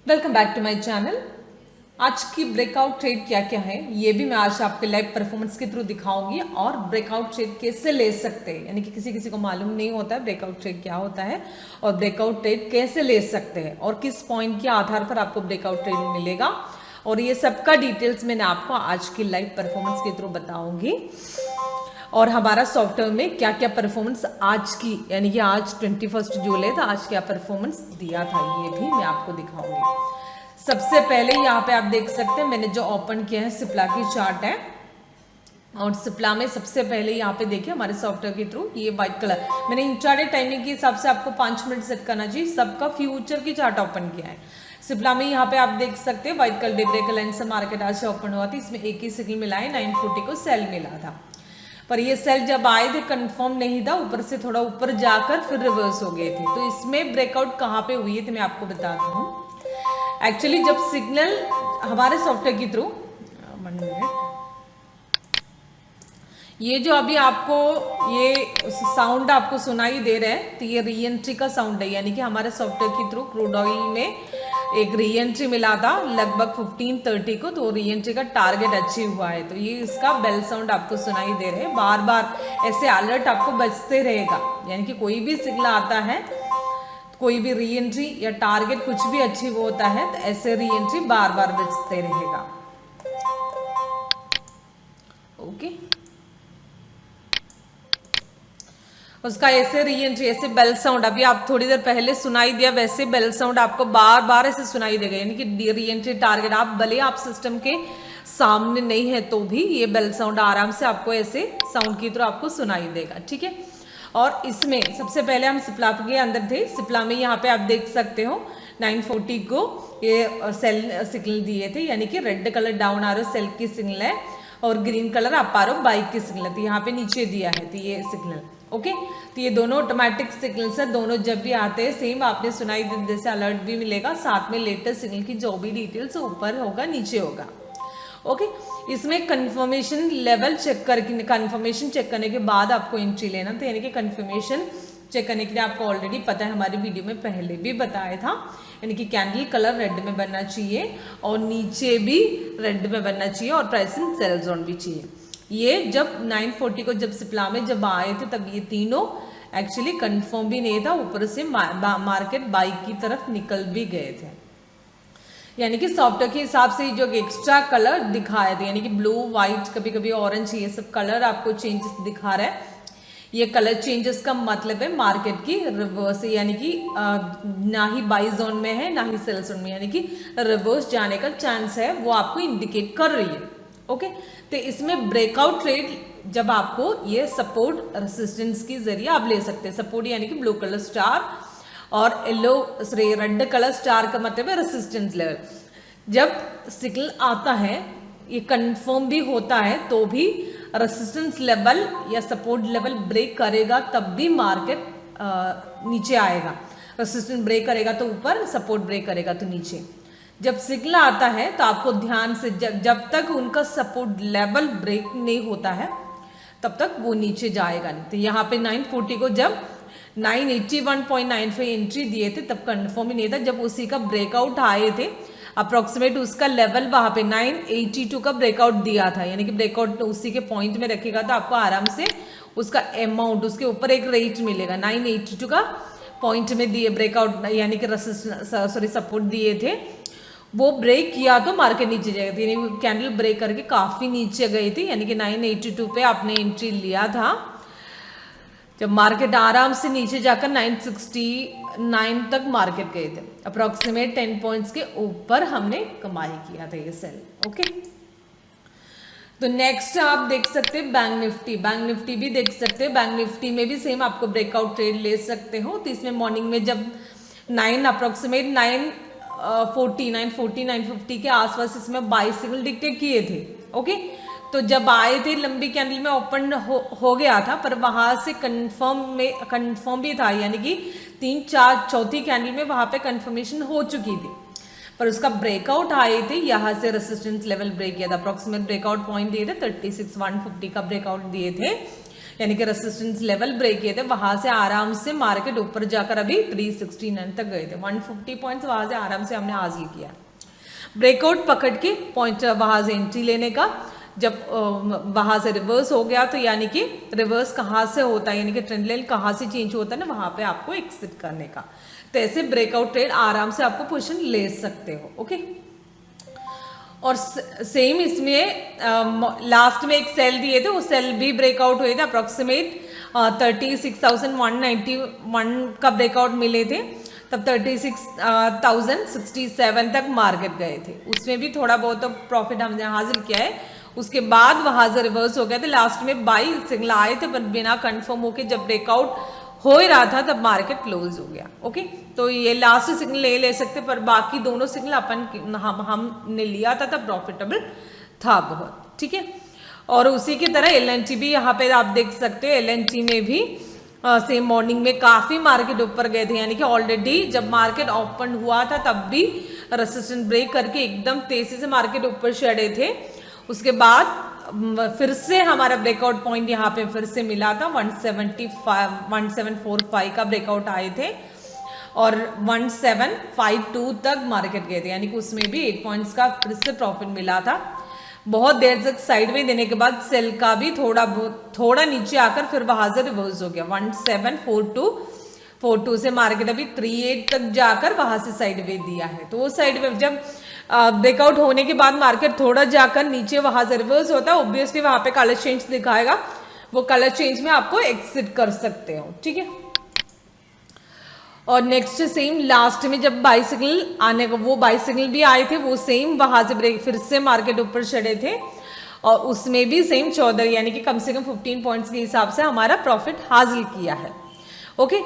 Welcome back to my channel. आज की breakout trade क्या क्या है ये भी मैं आज आपके लाइव परफॉर्मेंस के थ्रू दिखाऊंगी और ब्रेकआउट ट्रेड कैसे ले सकते हैं, यानी कि किसी किसी को मालूम नहीं होता है ब्रेकआउट ट्रेड क्या होता है और ब्रेकआउट ट्रेड कैसे ले सकते हैं और किस पॉइंट के आधार पर आपको ब्रेकआउट ट्रेड मिलेगा, और ये सबका डिटेल्स मैंने आपको आज की लाइव परफॉर्मेंस के थ्रू बताऊंगी। और हमारा सॉफ्टवेयर में क्या क्या परफॉर्मेंस आज की, यानी कि आज 21 जुलाई था, आज क्या परफॉर्मेंस दिया था ये भी मैं आपको दिखाऊंगी। सबसे पहले यहाँ पे आप देख सकते हैं मैंने जो ओपन किया है सिप्ला की चार्ट है, और सिप्ला में सबसे पहले यहाँ पे देखिए हमारे सॉफ्टवेयर के थ्रू ये व्हाइट कलर मैंने इंट्राडे टाइमिंग के हिसाब से आपको 5 मिनट सेट करना चाहिए, सबका फ्यूचर की चार्ट ओपन किया है। सिप्ला में यहाँ पे आप देख सकते हैं व्हाइट कलर ब्रेक लाइन से मार्केट आज ओपन हुआ था, इसमें एक ही सिग्नल मिला है, 940 को सेल मिला था, पर ये सेल जब आए थे कंफर्म नहीं था, ऊपर से थोड़ा ऊपर जाकर फिर रिवर्स हो गए थे। तो इसमें ब्रेकआउट कहाँ पे हुई है तो मैं आपको बताता हूँ। एक्चुअली जब सिग्नल हमारे सॉफ्टवेयर के थ्रू ये जो अभी आपको ये साउंड आपको सुनाई दे रहा है तो ये री एंट्री का साउंड है, यानी कि हमारे सॉफ्टवेयर के थ्रू क्रूड ऑयल में एक री एंट्री मिला था लगभग 15:30 को, तो री एंट्री का टारगेट अचीव हुआ है, तो ये इसका बेल साउंड आपको सुनाई दे रहे हैं। बार बार ऐसे अलर्ट आपको बजते रहेगा, यानी कि कोई भी सिग्नल आता है, कोई भी री एंट्री या टारगेट कुछ भी अचीव होता है तो ऐसे री एंट्री बार बार बजते रहेगा। ओके, उसका ऐसे री एंट्री ऐसे बेल साउंड अभी आप थोड़ी देर पहले सुनाई दिया, वैसे बेल साउंड आपको बार बार ऐसे सुनाई देगा, यानी कि री एंट्री टारगेट आप भले आप सिस्टम के सामने नहीं है तो भी ये बेल साउंड आराम से आपको ऐसे साउंड की तरह आपको सुनाई देगा। ठीक है, और इसमें सबसे पहले हम सिप्ला के अंदर थे। सिप्ला में यहाँ पे आप देख सकते हो 940 को ये सेल सिग्नल दिए थे, यानी कि रेड कलर डाउन आ रहा सेल की सिग्नल है और ग्रीन कलर अप आ रहा बाइक की सिग्नल थी, यहाँ पे नीचे दिया है तो ये सिग्नल। ओके, तो ये दोनों ऑटोमेटिक सिग्नल्स है, दोनों जब भी आते हैं सेम आपने सुनाई दे, जैसे अलर्ट भी मिलेगा, साथ में लेटेस्ट सिग्नल की जो भी डिटेल्स ऊपर होगा नीचे होगा। ओके, इसमें कंफर्मेशन लेवल चेक करके कंफर्मेशन चेक करने के बाद आपको एंट्री लेना था, यानी कि कंफर्मेशन चेक करने के लिए आपको ऑलरेडी पता है, हमारी वीडियो में पहले भी बताया था, यानी कि कैंडल कलर रेड में बनना चाहिए और नीचे भी रेड में बनना चाहिए और प्राइस इन सेल जोन भी चाहिए। ये जब 940 को जब सिप्ला में जब आए थे तब ये तीनों एक्चुअली कंफर्म भी नहीं था, ऊपर से मार्केट बाइक की तरफ निकल भी गए थे, यानी कि सॉफ्टवेयर के हिसाब से जो एक्स्ट्रा कलर दिखाए थे, यानी कि ब्लू व्हाइट कभी कभी ऑरेंज, ये सब कलर आपको चेंजेस दिखा रहा है। ये कलर चेंजेस का मतलब है मार्केट की रिवर्स, यानी कि ना ही बाई जोन में है ना ही सेल जोन में, यानी कि रिवर्स जाने का चांस है, वो आपको इंडिकेट कर रही है। ओके, तो इसमें ब्रेकआउट ट्रेड जब आपको ये सपोर्ट रेसिस्टेंस की जरिए आप ले सकते हैं। सपोर्ट यानी कि ब्लू कलर स्टार और येलो रेड कलर स्टार का मतलब है रेसिस्टेंस लेवल। जब सिग्नल आता है ये कंफर्म भी होता है तो भी रेसिस्टेंस लेवल या सपोर्ट लेवल ब्रेक करेगा तब भी मार्केट नीचे आएगा। रेसिस्टेंस ब्रेक करेगा तो ऊपर, सपोर्ट ब्रेक करेगा तो नीचे। जब सिग्नल आता है तो आपको ध्यान से जब तक उनका सपोर्ट लेवल ब्रेक नहीं होता है तब तक वो नीचे जाएगा नहीं। तो यहाँ पे 940 को जब 981.95 एंट्री दिए थे तब कंफर्म ही नहीं था, जब उसी का ब्रेकआउट आए थे अप्रोक्सीमेट उसका लेवल वहां पे 982 का ब्रेकआउट दिया था, यानी कि ब्रेकआउट उसी के पॉइंट में रखेगा तो आपको आराम से उसका अमाउंट उसके ऊपर एक रेट मिलेगा। 982 का पॉइंट में दिए ब्रेकआउट, यानी कि सपोर्ट दिए थे, वो ब्रेक किया तो मार्केट नीचे जाएगा, यानी कैंडल ब्रेक करके काफी नीचे गई थी, यानी कि 982 पे आपने एंट्री लिया था। जब मार्केट आराम से नीचे जाकर 969 तक मार्केट गए थे, अप्रोक्सीमेट 10 पॉइंट्स के ऊपर हमने कमाई किया था ये सेल। ओके, तो नेक्स्ट आप देख सकते हैं बैंक निफ्टी। बैंक निफ्टी भी देख सकते हैं, बैंक निफ्टी में भी सेम आपको ब्रेकआउट ट्रेड ले सकते हो। तो इसमें मॉर्निंग में जब 950 के आसपास इसमें बाई सिग्नल डिक्टेट किए थे। ओके, तो जब आए थे लंबी कैंडल में ओपन हो गया था, पर वहां से कंफर्म भी था, यानी कि 3-4 चौथी कैंडल में वहां पे कंफर्मेशन हो चुकी थी, पर उसका ब्रेकआउट आए थे, यहाँ से रेसिस्टेंस लेवल ब्रेक किया था। अप्रोक्सीमेट ब्रेकआउट पॉइंट दिए थे 36,150 का ब्रेकआउट दिए थे, यानी कि रेसिस्टेंस लेवल ब्रेक किए थे, वहां से आराम से मार्केट ऊपर जाकर अभी 369 तक गए थे। 150 पॉइंट्स वहां से आराम से हमने हासिल किया। ब्रेकआउट पकड़ के पॉइंट वहां से एंट्री लेने का, जब वहां से रिवर्स हो गया तो यानी कि रिवर्स कहाँ से होता है, यानी कि ट्रेंड लाइन कहाँ से चेंज होता है ना, वहां पे आपको एक्सिट करने का। तो ऐसे ब्रेकआउट ट्रेड आराम से आपको पोजीशन ले सकते हो। ओके, और सेम इसमें लास्ट में एक सेल दिए थे, वो सेल भी ब्रेकआउट हुए थे। अप्रोक्सीमेट 36,191 का ब्रेकआउट मिले थे, तब 36,067 तक मार्केट गए थे। उसमें भी थोड़ा बहुत तो प्रॉफिट हमने हासिल किया है। उसके बाद वहां से रिवर्स हो गया था, लास्ट में बाई सिग्नल आए थे, पर बिना कंफर्म होके जब ब्रेकआउट हो ही रहा था तब मार्केट क्लोज हो गया। ओके, तो ये लास्ट सिग्नल ले सकते, पर बाकी दोनों सिग्नल हमने लिया था तब प्रॉफिटेबल था बहुत। ठीक है, और उसी की तरह LNT भी यहाँ पे आप देख सकते हो। LNT में भी सेम मॉर्निंग में काफी मार्केट ऊपर गए थे, यानी कि ऑलरेडी जब मार्केट ओपन हुआ था तब भी रेसिस्टेंस ब्रेक करके एकदम तेजी से मार्केट ऊपर चढ़े थे। उसके बाद फिर से हमारा ब्रेकआउट पॉइंट यहाँ पे फिर से मिला था, 1745 का ब्रेकआउट आए थे और 1752 तक मार्केट गए थे, यानी कि उसमें भी 8 पॉइंट्स का फिर से प्रॉफिट मिला था। बहुत देर तक साइड में देने के बाद सेल का भी थोड़ा नीचे आकर फिर वहां से रिवर्स हो गया। 1742 से मार्केट अभी 38 तक जाकर वहां से साइड वे दिया है। तो वो साइड वे जब ब्रेकआउट होने के बाद मार्केट थोड़ा जाकर नीचे वहां से रिवर्स होता है, ऑब्वियसली वहां पे कलर चेंज दिखाएगा, वो कलर चेंज में आपको एक्सिट कर सकते हो। ठीक है, और नेक्स्ट सेम लास्ट में जब बाई सिग्नल आने को, वो बाई सिग्नल भी आए थे, वो सेम वहां से ब्रेक फिर से मार्केट ऊपर चढ़े थे और उसमें भी सेम 14 यानी कि कम से कम 15 पॉइंट्स के हिसाब से हमारा प्रॉफिट हासिल किया है। ओके,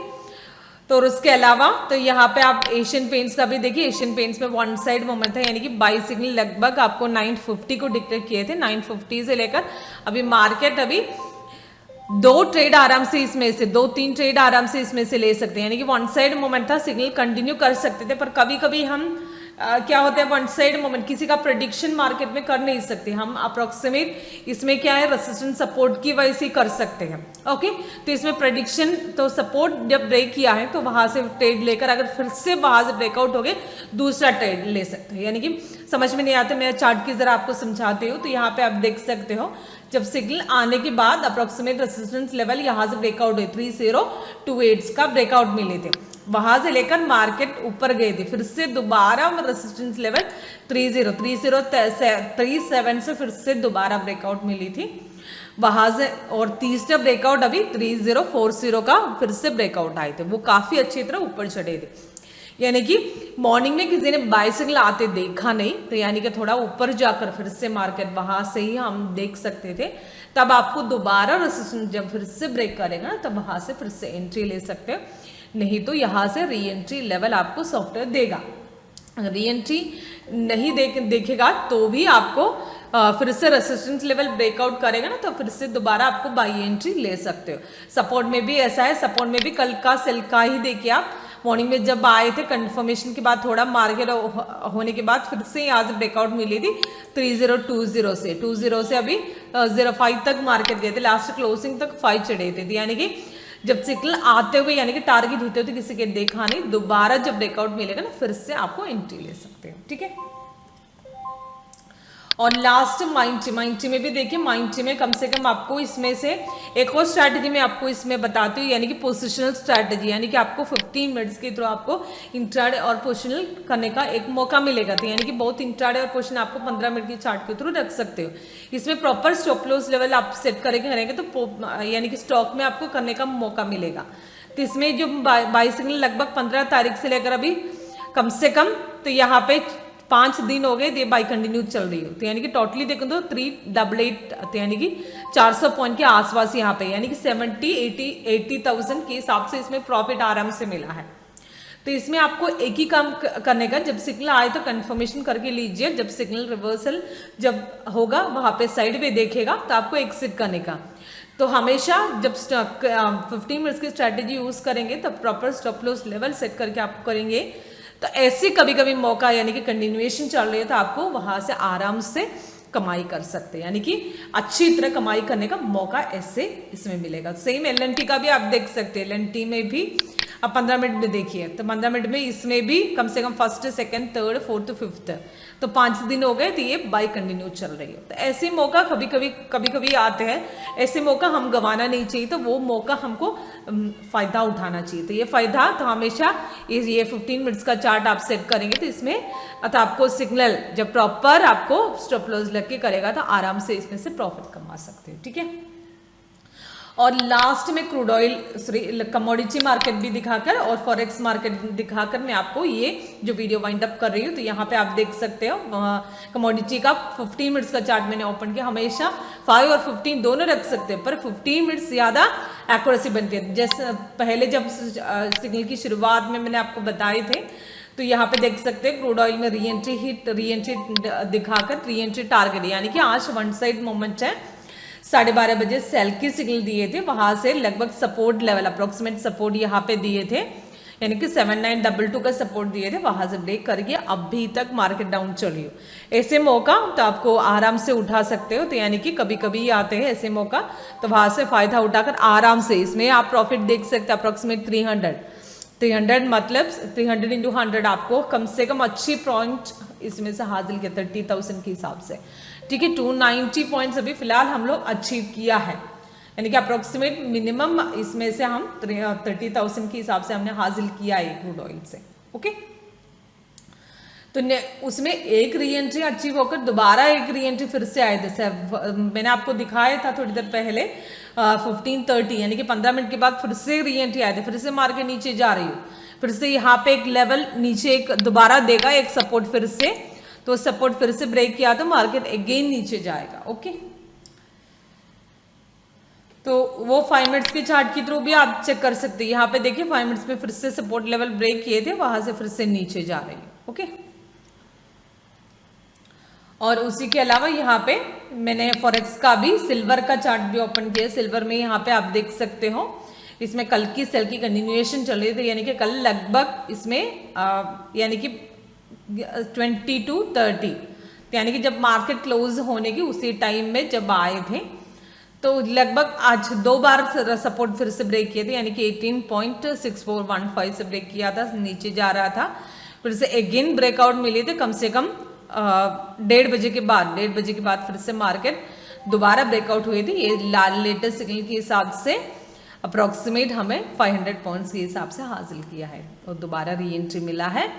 तो उसके अलावा तो यहाँ पे आप एशियन पेंट्स का भी देखिए। एशियन पेंट्स में वन साइड मोमेंट था, यानी कि बाई सिग्नल लगभग आपको 950 को डिक्लेयर किए थे। 950 से लेकर अभी मार्केट अभी 2 ट्रेड आराम से इसमें से 2-3 ट्रेड आराम से इसमें से ले सकते हैं, यानी कि वन साइड मोमेंट था, सिग्नल कंटिन्यू कर सकते थे। पर कभी कभी हम क्या होता है, वन साइड मोमेंट किसी का प्रेडिक्शन मार्केट में कर नहीं सकते हम। अप्रोक्सीमेट इसमें क्या है, रेजिस्टेंस सपोर्ट की वजह से कर सकते हैं। ओके, तो इसमें प्रेडिक्शन तो सपोर्ट जब ब्रेक किया है तो वहां से ट्रेड लेकर अगर फिर से वहां से ब्रेकआउट हो गए दूसरा ट्रेड ले सकते हैं। यानी कि समझ में नहीं आता, मैं चार्ट की जरा आपको समझाती हूँ। तो यहाँ पे आप देख सकते हो, जब सिग्नल आने के बाद अप्रोक्सीमेट रेजिस्टेंस लेवल यहाँ से ब्रेकआउट हुए 3028 का ब्रेकआउट मिले थे, वहां से लेकर मार्केट ऊपर गए थे, फिर से दोबारा रेजिस्टेंस लेवल 3037 से फिर से दोबारा ब्रेकआउट मिली थी वहां से, और तीसरा ब्रेकआउट अभी 3040 का फिर से ब्रेकआउट आए थे, वो काफी अच्छी तरह ऊपर चढ़े थे। यानी कि मॉर्निंग में किसी ने बाय सिग्नल आते देखा नहीं, तो यानी कि थोड़ा ऊपर जाकर फिर से मार्केट वहां से ही हम देख सकते थे, तब आपको दोबारा रेजिस्टेंस जब फिर से ब्रेक करेगा ना तब वहां से फिर से एंट्री ले सकते हो, नहीं तो यहां से री एंट्री लेवल आपको सॉफ्टवेयर देगा। री एंट्री नहीं देखेगा तो भी आपको फिर से रेजिस्टेंस लेवल ब्रेकआउट करेगा ना तो फिर से दोबारा आपको बाई एंट्री ले सकते हो। सपोर्ट में भी ऐसा है, सपोर्ट में भी कल का सेल का ही देखिए आप, मॉर्निंग में जब आए थे कंफर्मेशन के बाद थोड़ा मार्केट होने के बाद फिर से यहाँ से ब्रेकआउट मिली थी 3020 से अभी 05 तक मार्केट गए थे, लास्ट क्लोजिंग तक 5 चढ़े थे। यानी कि जब सिग्नल आते हुए यानी कि टारगेट हिट होते किसी के देखा नहीं, दोबारा जब ब्रेकआउट मिलेगा ना फिर से आपको एंट्री ले सकते हो। ठीक है, और लास्ट माइंड में भी देखिए, माइंड में कम से कम आपको इसमें से एक और स्ट्रैटेजी मैं आपको इसमें बताती हूँ, यानी कि पोजिशनल स्ट्रैटेजी, यानी कि आपको 15 मिनट्स के थ्रू आपको इंट्राडे और पोजिशनल करने का एक मौका मिलेगा। तो यानी कि बहुत इंट्राडे और पोजिशन आपको 15 मिनट की चार्ट के थ्रू रख सकते हो। इसमें प्रॉपर स्टॉप लॉस लेवल आप सेट करेंगे तो यानी कि स्टॉक में आपको करने का मौका मिलेगा। तो इसमें जो बाई सिग्नल लगभग 15 तारीख से लेकर अभी कम से कम तो यहाँ पे 5 दिन हो गए, ये बाई कंटिन्यू चल रही हो। तो यानी कि टोटली देखो तो 388 यानी कि 400 पॉइंट के आसपास यहाँ पे, यानी कि 80,000 के हिसाब से इसमें प्रॉफिट आराम से मिला है। तो इसमें आपको एक ही काम करने का, जब सिग्नल आए तो कंफर्मेशन करके लीजिए, जब सिग्नल रिवर्सल जब होगा वहां पे साइड पे देखेगा तो आपको एक्सिट करने का। तो हमेशा जब 15 मिनट्स की स्ट्रैटेजी यूज करेंगे तो proper stop loss level set करके आप करेंगे, तो ऐसे कभी कभी मौका यानी कि कंटिन्यूएशन चल रही है तो आपको वहां से आराम से कमाई कर सकते हैं, यानी कि अच्छी तरह कमाई करने का मौका ऐसे इसमें मिलेगा। सेम एलएनटी का भी आप देख सकते हैं, एलएनटी में भी अब 15 मिनट में देखिए, तो 15 मिनट में इसमें भी कम से come first, second, third, fourth, fifth, तो 5 दिन हो गए, तो ये बाई कंटिन्यू चल रही है। तो ऐसे मौका कभी कभी आते हैं, ऐसे मौका हम गंवाना नहीं चाहिए, तो वो मौका हमको फायदा उठाना चाहिए। तो ये फायदा तो हमेशा ये 15 मिनट्स का चार्ट आप सेट करेंगे, तो इसमें तो आपको सिग्नल जब प्रॉपर आपको स्टॉप लॉस लग के करेगा, तो आराम से इसमें से प्रॉफिट कमा सकते हो, ठीक है। और लास्ट में क्रूड ऑयल कमोडिटी मार्केट भी दिखाकर और फॉरेक्स मार्केट दिखाकर मैं आपको ये जो वीडियो वाइंड अप कर रही हूँ। तो यहाँ पे आप देख सकते हो कमोडिटी का 15 मिनट्स का चार्ट मैंने ओपन किया। हमेशा 5 और 15 दोनों रख सकते हैं, पर 15 मिनट्स ज्यादा एक्यूरेसी बनती है। जैसे पहले जब सिग्नल की शुरुआत में मैंने आपको बताए थे, तो यहाँ पे देख सकते हैं क्रूड ऑयल में री एंट्री दिखाकर री एंट्री टारगेट, यानी कि आज वन साइड मोमेंट है। 12:30 बजे सेल की सिग्नल दिए थे, वहां से लगभग सपोर्ट लेवल अप्रोक्सीमेट सपोर्ट यहाँ पे दिए थे, यानी कि 7922 का सपोर्ट दिए थे, वहां से ब्रेक करके अभी तक मार्केट डाउन चली हो। ऐसे मौका तो आपको आराम से उठा सकते हो। तो यानी कि कभी कभी आते हैं ऐसे मौका, तो वहां से फायदा उठाकर आराम से इसमें आप प्रॉफिट देख सकते हैं। अप्रोक्सीमेट 300 मतलब 300 इंटू 100 आपको कम से कम अच्छी पॉइंट इसमें से हासिल किया 30,000 के हिसाब से, ठीक है। 290 पॉइंट्स अभी फिलहाल हम लोग अचीव किया है, यानी कि अप्रोक्सीमेट मिनिमम इसमें से हम 30,000 के हिसाब से हमने हासिल किया है क्रूड ऑयल से, ओके। तो उसमें एक री एंट्री अचीव होकर दोबारा एक री एंट्री फिर से आए थे। मैंने आपको दिखाया था थोड़ी देर पहले 15:30, यानी कि 15 मिनट के बाद फिर से री एंट्री आए थे, फिर से मार्केट नीचे जा रही हो, फिर से यहाँ पे एक लेवल नीचे एक दोबारा देगा एक सपोर्ट, फिर से तो सपोर्ट फिर से ब्रेक किया तो मार्केट अगेन नीचे जाएगा, ओके। तो वो 5 मिनट्स के चार्ट के थ्रू भी आप चेक कर सकते हैं। यहाँ पे देखिए 5 मिनट्स में फिर से सपोर्ट लेवल ब्रेक किए थे, वहां से फिर से नीचे जा रही है, ओके। और उसी के अलावा यहाँ पे मैंने फॉरेक्स का भी सिल्वर का चार्ट भी ओपन किया। सिल्वर में यहाँ पे आप देख सकते हो, इसमें कल की सेल की कंटिन्यूएशन चल रही थी, यानी कि कल लगभग इसमें यानी कि 20 to 30, यानी कि जब मार्केट क्लोज होने की उसी टाइम में जब आए थे, तो लगभग आज 2 बार सपोर्ट फिर से ब्रेक किए थे, यानी कि 18.6415 से ब्रेक किया था, नीचे जा रहा था, फिर से अगेन ब्रेकआउट मिले थे कम से कम 1:30 बजे के बाद फिर से मार्केट दोबारा ब्रेकआउट हुए थे। ये लेटेस्ट सिग्नल के हिसाब से अप्रोक्सीमेट हमें 500 पॉइंट्स के हिसाब से हासिल किया है और दोबारा री एंट्री मिला है।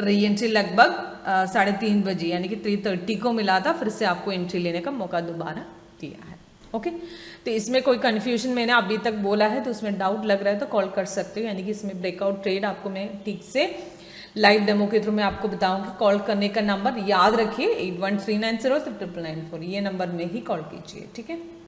री एंट्री लगभग 3:30 बजे यानी कि 3:30 को मिला था, फिर से आपको एंट्री लेने का मौका दोबारा दिया है, ओके। तो इसमें कोई कंफ्यूजन मैंने अभी तक बोला है तो उसमें डाउट लग रहा है तो कॉल कर सकते हो, यानी कि इसमें ब्रेकआउट ट्रेड आपको मैं ठीक से लाइव डेमो के थ्रू मैं आपको बताऊंगी। कॉल करने का नंबर याद रखिए 8139039994, ये नंबर में ही कॉल कीजिए, ठीक है।